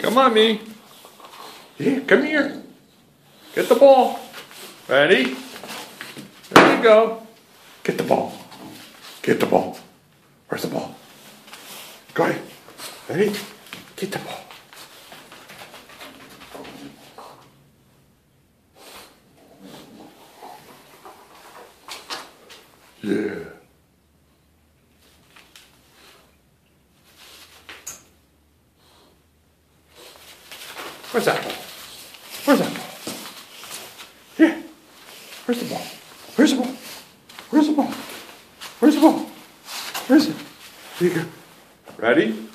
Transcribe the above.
Come on, me. Yeah, come here. Get the ball. Ready? There you go. Get the ball. Get the ball. Where's the ball? Go ahead. Ready? Get the ball. Yeah. Where's that ball? Where's that ball? Here. Where's the ball? Where's the ball? Where's the ball? Where's the ball? Where's it? Here you go. Ready?